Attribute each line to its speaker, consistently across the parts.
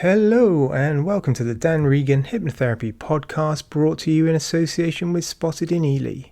Speaker 1: Hello and welcome to the Regan Hypnotherapy podcast, brought to you in association with Spotted in Ely.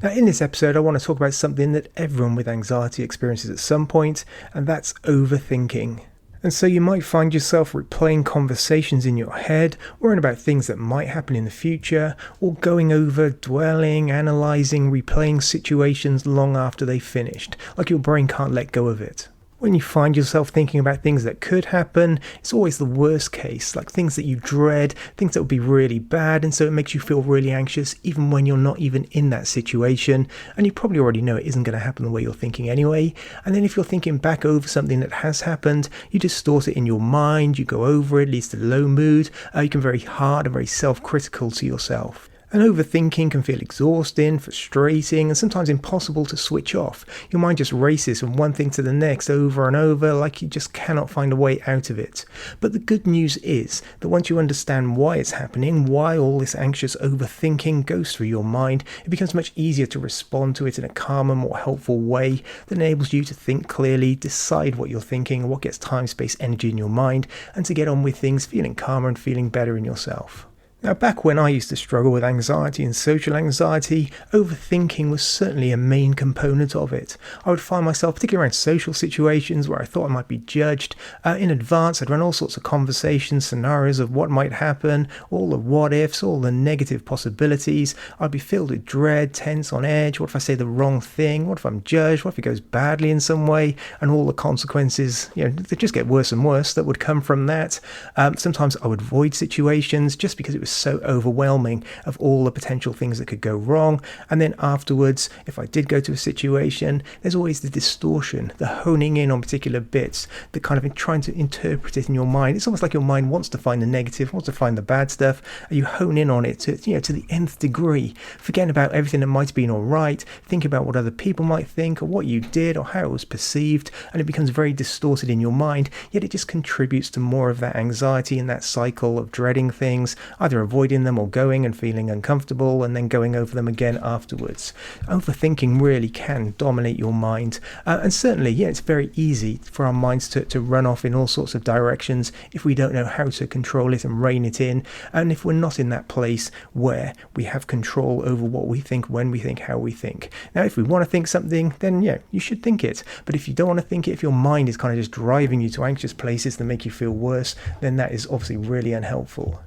Speaker 1: Now, in this episode I want to talk about something that everyone with anxiety experiences at some point, and that's overthinking. And so you might find yourself replaying conversations in your head, worrying about things that might happen in the future, or going over, dwelling, analysing, replaying situations long after they've finished, like your brain can't let go of it. When you find yourself thinking about things that could happen, it's always the worst case, like things that you dread, things that would be really bad, and so it makes you feel really anxious even when you're not even in that situation, and you probably already know it isn't going to happen the way you're thinking anyway. And then if you're thinking back over something that has happened, you distort it in your mind, you go over it, leads to low mood, you can be very hard and very self-critical to yourself. And overthinking can feel exhausting, frustrating, and sometimes impossible to switch off. Your mind just races from one thing to the next over and over, like you just cannot find a way out of it. But the good news is that once you understand why it's happening, why all this anxious overthinking goes through your mind, it becomes much easier to respond to it in a calmer, more helpful way that enables you to think clearly, decide what you're thinking, what gets time, space, energy in your mind, and to get on with things feeling calmer and feeling better in yourself. Now, back when I used to struggle with anxiety and social anxiety, overthinking was certainly a main component of it. I would find myself, particularly around social situations where I thought I might be judged, in advance I'd run all sorts of conversations, scenarios of what might happen, all the what ifs, all the negative possibilities. I'd be filled with dread, tense, on edge. What if I say the wrong thing? What if I'm judged? What if it goes badly in some way? And all the consequences, they just get worse and worse that would come from that. Sometimes I would avoid situations just because it was so overwhelming of all the potential things that could go wrong. And then afterwards, if I did go to a situation, there's always the distortion, the honing in on particular bits, the kind of trying to interpret it in your mind. It's almost like your mind wants to find the negative, wants to find the bad stuff, and you hone in on it to the nth degree, forgetting about everything that might have been all right, think about what other people might think or what you did or how it was perceived, and it becomes very distorted in your mind, yet it just contributes to more of that anxiety and that cycle of dreading things, either avoiding them or going and feeling uncomfortable and then going over them again afterwards. Overthinking really can dominate your mind, and certainly, it's very easy for our minds to run off in all sorts of directions if we don't know how to control it and rein it in, and if we're not in that place where we have control over what we think, when we think, how we think. Now, if we want to think something, then you should think it, but if you don't want to think it, if your mind is kind of just driving you to anxious places that make you feel worse, then that is obviously really unhelpful.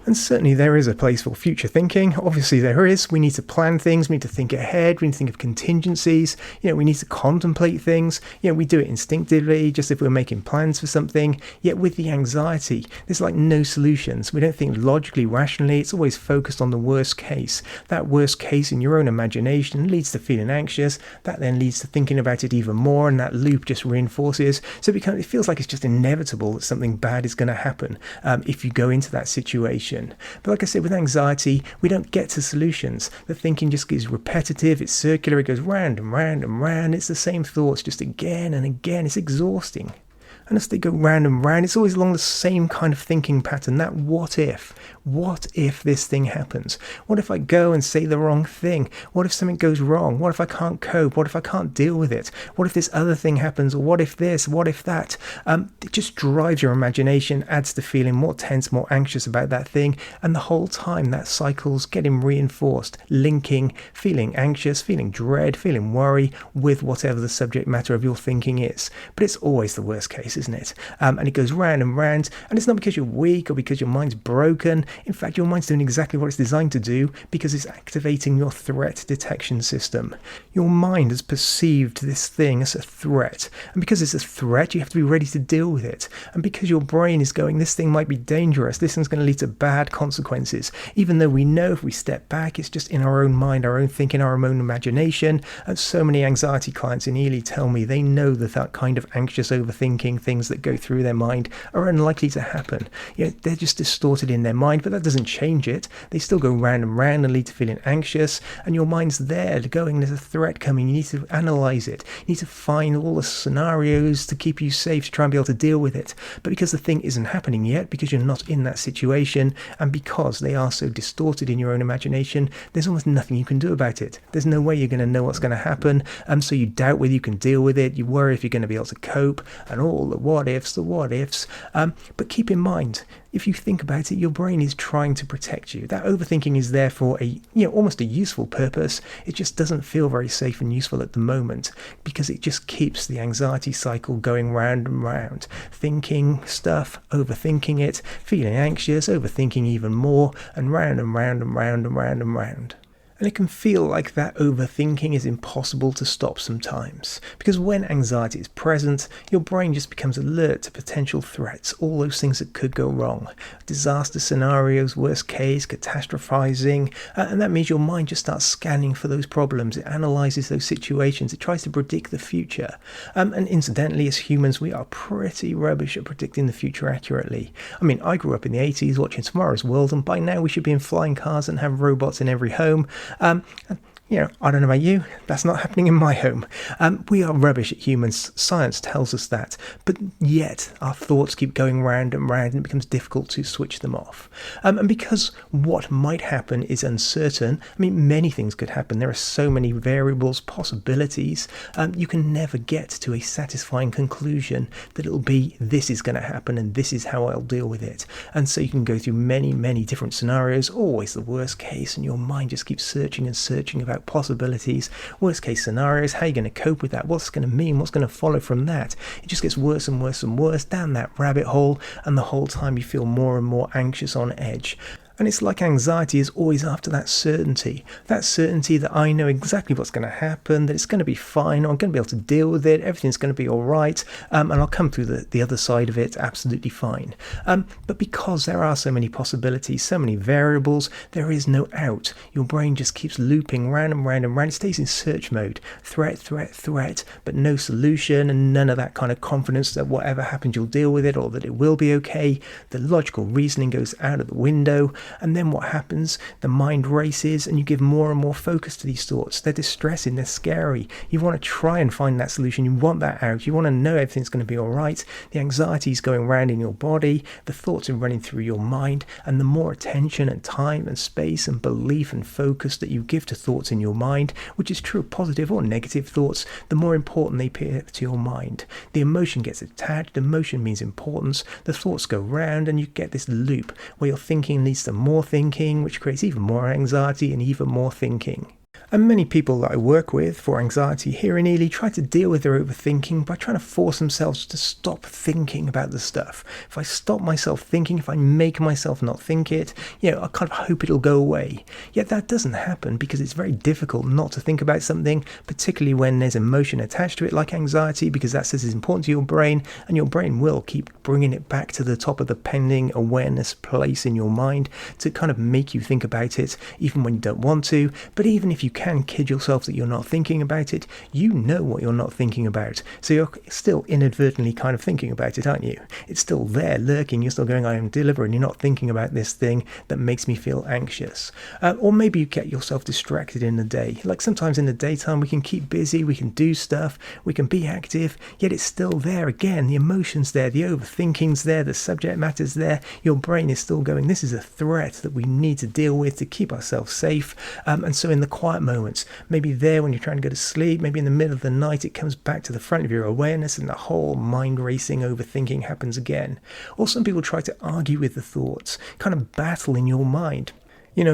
Speaker 1: And certainly there is a place for future thinking. Obviously there is. We need to plan things. We need to think ahead. We need to think of contingencies. We need to contemplate things. We do it instinctively, just if we're making plans for something. Yet with the anxiety, there's like no solutions. We don't think logically, rationally. It's always focused on the worst case. That worst case in your own imagination leads to feeling anxious. That then leads to thinking about it even more, and that loop just reinforces. So it feels like it's just inevitable that something bad is going to happen if you go into that situation. But like I said, with anxiety, we don't get to solutions. The thinking just is repetitive, it's circular, it goes round and round and round. It's the same thoughts just again and again. It's exhausting. And as they go round and round, it's always along the same kind of thinking pattern, that what if? What if this thing happens? What if I go and say the wrong thing? What if something goes wrong? What if I can't cope? What if I can't deal with it? What if this other thing happens? Or what if this? What if that? It just drives your imagination, adds to feeling more tense, more anxious about that thing. And the whole time that cycle's getting reinforced, linking, feeling anxious, feeling dread, feeling worry with whatever the subject matter of your thinking is. But it's always the worst case, isn't it? And it goes round and round, and it's not because you're weak or because your mind's broken. In fact, your mind's doing exactly what it's designed to do because it's activating your threat detection system. Your mind has perceived this thing as a threat, and because it's a threat, you have to be ready to deal with it. And because your brain is going, this thing might be dangerous, this thing's going to lead to bad consequences, even though we know if we step back, it's just in our own mind, our own thinking, our own imagination. And so many anxiety clients in Ely tell me they know that kind of anxious overthinking, things that go through their mind, are unlikely to happen. They're just distorted in their mind, but that doesn't change it. They still go round and round and lead to feeling anxious, and your mind's there going, there's a threat coming, you need to analyse it, you need to find all the scenarios to keep you safe, to try and be able to deal with it. But because the thing isn't happening yet, because you're not in that situation, and because they are so distorted in your own imagination, there's almost nothing you can do about it. There's no way you're going to know what's going to happen, so you doubt whether you can deal with it, you worry if you're going to be able to cope, and all the what ifs, but keep in mind, if you think about it, your brain is trying to protect you. That overthinking is there for almost a useful purpose. It just doesn't feel very safe and useful at the moment because it just keeps the anxiety cycle going round and round. Thinking stuff, overthinking it, feeling anxious, overthinking even more, and round and round and round and round and round. And it can feel like that overthinking is impossible to stop sometimes, because when anxiety is present, your brain just becomes alert to potential threats, all those things that could go wrong, disaster scenarios, worst case, catastrophizing, and that means your mind just starts scanning for those problems. It analyzes those situations, it tries to predict the future. And incidentally, as humans, we are pretty rubbish at predicting the future accurately. I mean, I grew up in the 80s watching Tomorrow's World, and by now we should be in flying cars and have robots in every home. I don't know about you, that's not happening in my home. We are rubbish at humans, science tells us that, but yet our thoughts keep going round and round and it becomes difficult to switch them off. And because what might happen is uncertain, I mean, many things could happen, there are so many variables, possibilities, you can never get to a satisfying conclusion that it'll be this is going to happen and this is how I'll deal with it. And so you can go through many, many different scenarios, always the worst case, and your mind just keeps searching and searching about possibilities, worst case scenarios, how are you going to cope with that, what's going to mean, what's going to follow from that. It just gets worse and worse and worse down that rabbit hole, and the whole time you feel more and more anxious on edge. And it's like anxiety is always after that certainty that I know exactly what's going to happen, that it's going to be fine, I'm going to be able to deal with it, everything's going to be all right, and I'll come through the other side of it absolutely fine. But because there are so many possibilities, so many variables, there is no out. Your brain just keeps looping round and round and round. It stays in search mode, threat, but no solution, and none of that kind of confidence that whatever happens you'll deal with it or that it will be okay. The logical reasoning goes out of the window. And then what happens? The mind races and you give more and more focus to these thoughts. They're distressing, they're scary. You want to try and find that solution. You want that out. You want to know everything's going to be all right. The anxiety is going around in your body. The thoughts are running through your mind. And the more attention and time and space and belief and focus that you give to thoughts in your mind, which is true of positive or negative thoughts, the more important they appear to your mind. The emotion gets attached. Emotion means importance. The thoughts go round and you get this loop where your thinking leads to more thinking, which creates even more anxiety and even more thinking. And many people that I work with for anxiety here in Ely try to deal with their overthinking by trying to force themselves to stop thinking about the stuff. If I stop myself thinking, if I make myself not think it, I kind of hope it'll go away. Yet that doesn't happen because it's very difficult not to think about something, particularly when there's emotion attached to it like anxiety, because that's as important to your brain, and your brain will keep bringing it back to the top of the pending awareness place in your mind to kind of make you think about it, even when you don't want to. But even if you can kid yourself that you're not thinking about it, you know what you're not thinking about. So you're still inadvertently kind of thinking about it, aren't you? It's still there lurking. You're still going, I am deliberate. You're not thinking about this thing that makes me feel anxious. Or maybe you get yourself distracted in the day. Like sometimes in the daytime we can keep busy, we can do stuff, we can be active, yet it's still there again. The emotion's there, the overthinking's there, the subject matter's there. Your brain is still going, this is a threat that we need to deal with to keep ourselves safe. And so in the quiet moments, maybe there when you're trying to go to sleep, maybe in the middle of the night, it comes back to the front of your awareness and the whole mind racing overthinking happens again. Or some people try to argue with the thoughts, kind of battle in your mind.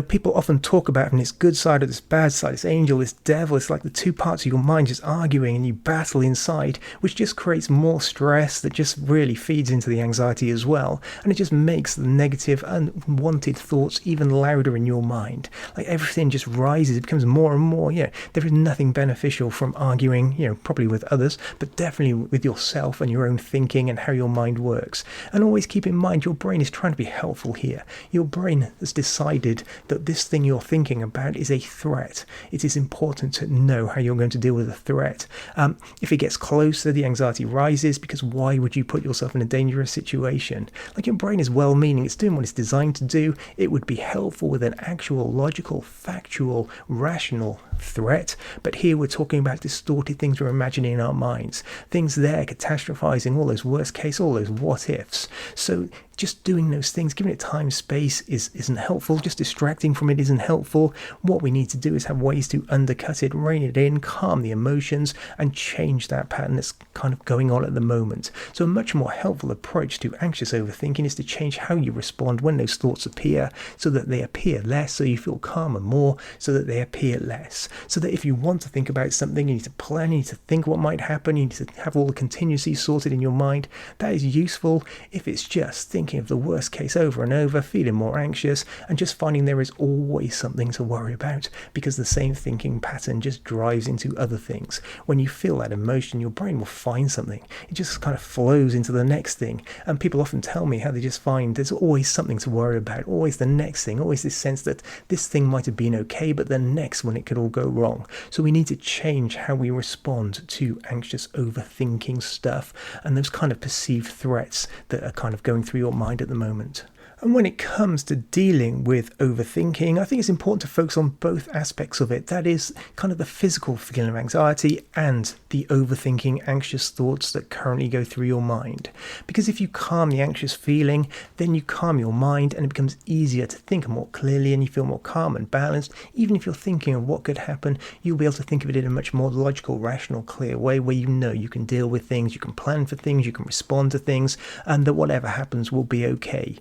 Speaker 1: People often talk about from this good side or this bad side, this angel, this devil. It's like the two parts of your mind just arguing and you battle inside, which just creates more stress that just really feeds into the anxiety as well. And it just makes the negative, unwanted thoughts even louder in your mind. Like everything just rises, it becomes more and more. There is nothing beneficial from arguing, probably with others, but definitely with yourself and your own thinking and how your mind works. And always keep in mind, your brain is trying to be helpful here. Your brain has decided that this thing you're thinking about is a threat. It is important to know how you're going to deal with a threat. If it gets closer, the anxiety rises, because why would you put yourself in a dangerous situation? Like your brain is well-meaning, it's doing what it's designed to do. It would be helpful with an actual, logical, factual, rational threat. But here we're talking about distorted things we're imagining in our minds. Things there, catastrophizing, all those worst case, all those what ifs. So just doing those things, giving it time, space isn't helpful. Just distracting from it isn't helpful. What we need to do is have ways to undercut it, rein it in, calm the emotions, and change that pattern that's kind of going on at the moment. So a much more helpful approach to anxious overthinking is to change how you respond when those thoughts appear, so that they appear less, so you feel calmer more, so that they appear less. So that if you want to think about something, you need to plan, you need to think what might happen, you need to have all the contingencies sorted in your mind. That is useful if it's just thinking of the worst case over and over, feeling more anxious, and just finding there is always something to worry about, because the same thinking pattern just drives into other things. When you feel that emotion, your brain will find something. It just kind of flows into the next thing. And people often tell me how they just find there's always something to worry about, always the next thing, always this sense that this thing might have been okay, but the next one it could all go wrong. So we need to change how we respond to anxious overthinking stuff and those kind of perceived threats that are kind of going through your mind at the moment. And when it comes to dealing with overthinking, I think it's important to focus on both aspects of it. That is kind of the physical feeling of anxiety and the overthinking anxious thoughts that currently go through your mind. Because if you calm the anxious feeling, then you calm your mind and it becomes easier to think more clearly and you feel more calm and balanced. Even if you're thinking of what could happen, you'll be able to think of it in a much more logical, rational, clear way where you know you can deal with things, you can plan for things, you can respond to things, and that whatever happens will be okay.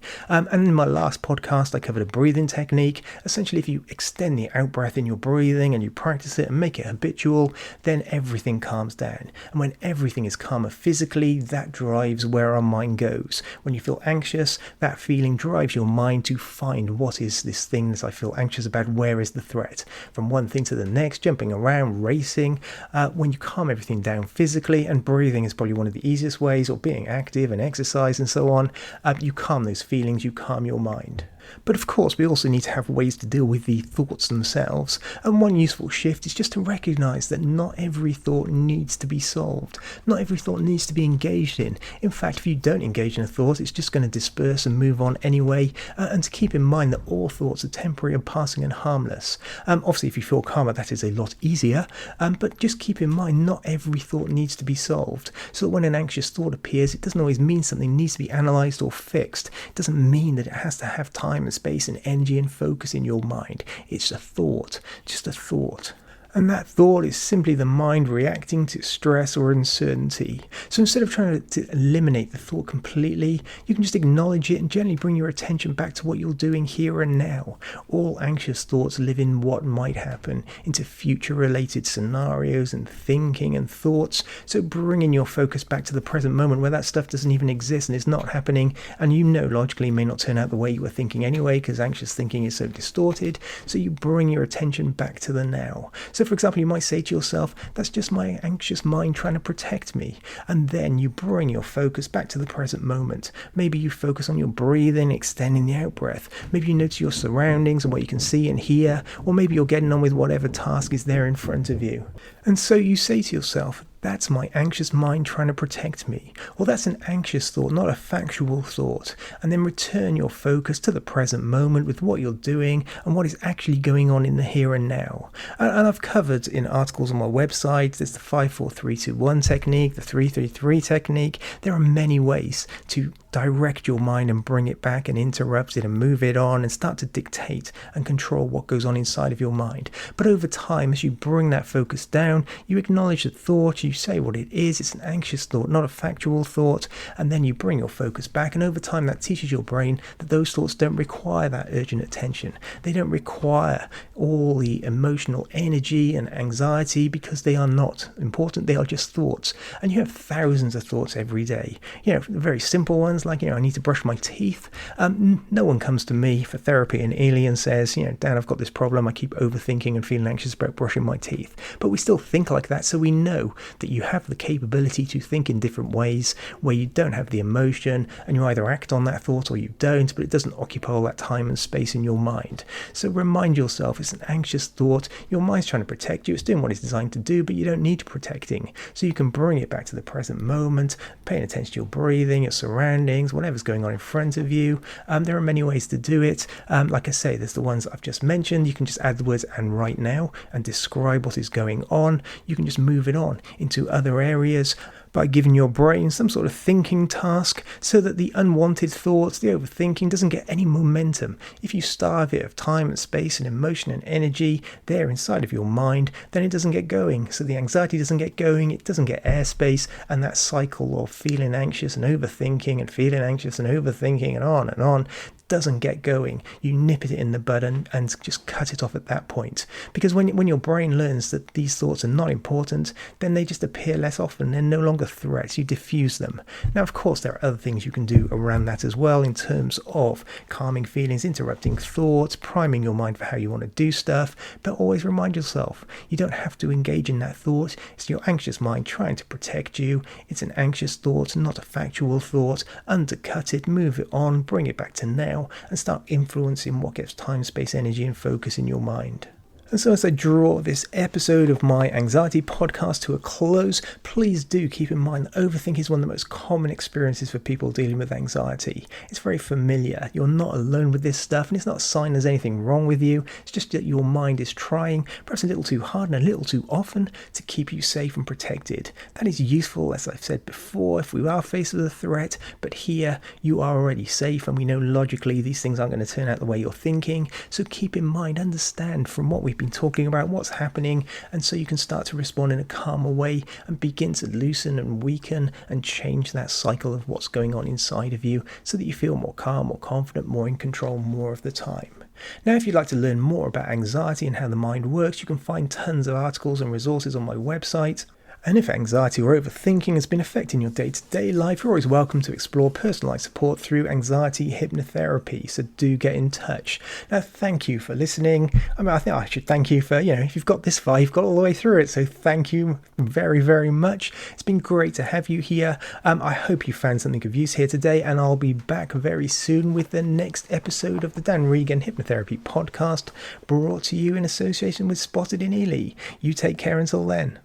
Speaker 1: And in my last podcast, I covered a breathing technique. Essentially, if you extend the out-breath in your breathing and you practice it and make it habitual, then everything calms down. And when everything is calmer physically, that drives where our mind goes. When you feel anxious, that feeling drives your mind to find what is this thing that I feel anxious about, where is the threat? From one thing to the next, jumping around, racing. When you calm everything down physically, and breathing is probably one of the easiest ways, or being active and exercise and so on, you calm those feelings, you calm your mind. But of course, we also need to have ways to deal with the thoughts themselves. And one useful shift is just to recognise that not every thought needs to be solved. Not every thought needs to be engaged in. In fact, if you don't engage in a thought, it's just going to disperse and move on anyway. And to keep in mind that all thoughts are temporary and passing and harmless. Obviously, if you feel calmer, that is a lot easier. But just keep in mind, not every thought needs to be solved. So that when an anxious thought appears, it doesn't always mean something needs to be analysed or fixed. It doesn't mean that it has to have time and space and energy and focus in your mind. It's a thought, just a thought. And that thought is simply the mind reacting to stress or uncertainty. So instead of trying to eliminate the thought completely, you can just acknowledge it and gently bring your attention back to what you're doing here and now. All anxious thoughts live in what might happen, into future-related scenarios and thinking and thoughts. So bringing your focus back to the present moment where that stuff doesn't even exist and it's not happening, and you know logically may not turn out the way you were thinking anyway, because anxious thinking is so distorted. So you bring your attention back to the now. So for example, you might say to yourself, that's just my anxious mind trying to protect me. And then you bring your focus back to the present moment. Maybe you focus on your breathing, extending the out-breath. Maybe you notice your surroundings and what you can see and hear. Or maybe you're getting on with whatever task is there in front of you. And so you say to yourself, that's my anxious mind trying to protect me. Or that's an anxious thought, not a factual thought. And then return your focus to the present moment with what you're doing and what is actually going on in the here and now. And I've covered in articles on my website, there's the 5-4-3-2-1 technique, the 3-3-3 technique. There are many ways to direct your mind and bring it back and interrupt it and move it on and start to dictate and control what goes on inside of your mind. But over time, as you bring that focus down, you acknowledge the thought, you say what it is, it's an anxious thought, not a factual thought, and then you bring your focus back, and over time that teaches your brain that those thoughts don't require that urgent attention. They don't require all the emotional energy and anxiety because they are not important, they are just thoughts. And you have thousands of thoughts every day. Very simple ones like, I need to brush my teeth. No one comes to me for therapy in Ely and says, Dan, I've got this problem, I keep overthinking and feeling anxious about brushing my teeth. But we still think like that, so we know that you have the capability to think in different ways where you don't have the emotion and you either act on that thought or you don't, but it doesn't occupy all that time and space in your mind. So remind yourself it's an anxious thought. Your mind's trying to protect you. It's doing what it's designed to do, but you don't need protecting. So you can bring it back to the present moment, paying attention to your breathing, your surroundings, whatever's going on in front of you. There are many ways to do it. Like I say, there's the ones I've just mentioned. You can just add the words "and right now" and describe what is going on. You can just move it on into other areas. by giving your brain some sort of thinking task so that the unwanted thoughts, the overthinking, doesn't get any momentum. If you starve it of time and space and emotion and energy there inside of your mind, then it doesn't get going. So the anxiety doesn't get going, it doesn't get airspace, and that cycle of feeling anxious and overthinking and feeling anxious and overthinking and on doesn't get going. You nip it in the bud and just cut it off at that point. Because when your brain learns that these thoughts are not important, then they just appear less often. They're no longer threats. You diffuse them. Now, of course, there are other things you can do around that as well in terms of calming feelings, interrupting thoughts, priming your mind for how you want to do stuff. But always remind yourself, you don't have to engage in that thought. It's your anxious mind trying to protect you. It's an anxious thought, not a factual thought. Undercut it, move it on, bring it back to now, and start influencing what gets time, space, energy, and focus in your mind. And so as I draw this episode of my anxiety podcast to a close, please do keep in mind that overthinking is one of the most common experiences for people dealing with anxiety. It's very familiar. You're not alone with this stuff, and it's not a sign there's anything wrong with you. It's just that your mind is trying, perhaps a little too hard and a little too often, to keep you safe and protected. That is useful, as I've said before, if we are faced with a threat, but here you are already safe, and we know logically these things aren't going to turn out the way you're thinking. So keep in mind, understand from what we've been talking about what's happening, and so you can start to respond in a calmer way and begin to loosen and weaken and change that cycle of what's going on inside of you so that you feel more calm, more confident, more in control more of the time. Now, if you'd like to learn more about anxiety and how the mind works, you can find tons of articles and resources on my website. And if anxiety or overthinking has been affecting your day-to-day life, you're always welcome to explore personalised support through anxiety hypnotherapy. So do get in touch. Now, thank you for listening. I think I should thank you for, if you've got this far, you've got all the way through it. So thank you very, very much. It's been great to have you here. I hope you found something of use here today, and I'll be back very soon with the next episode of the Dan Regan Hypnotherapy podcast, brought to you in association with Spotted in Ely. You take care until then.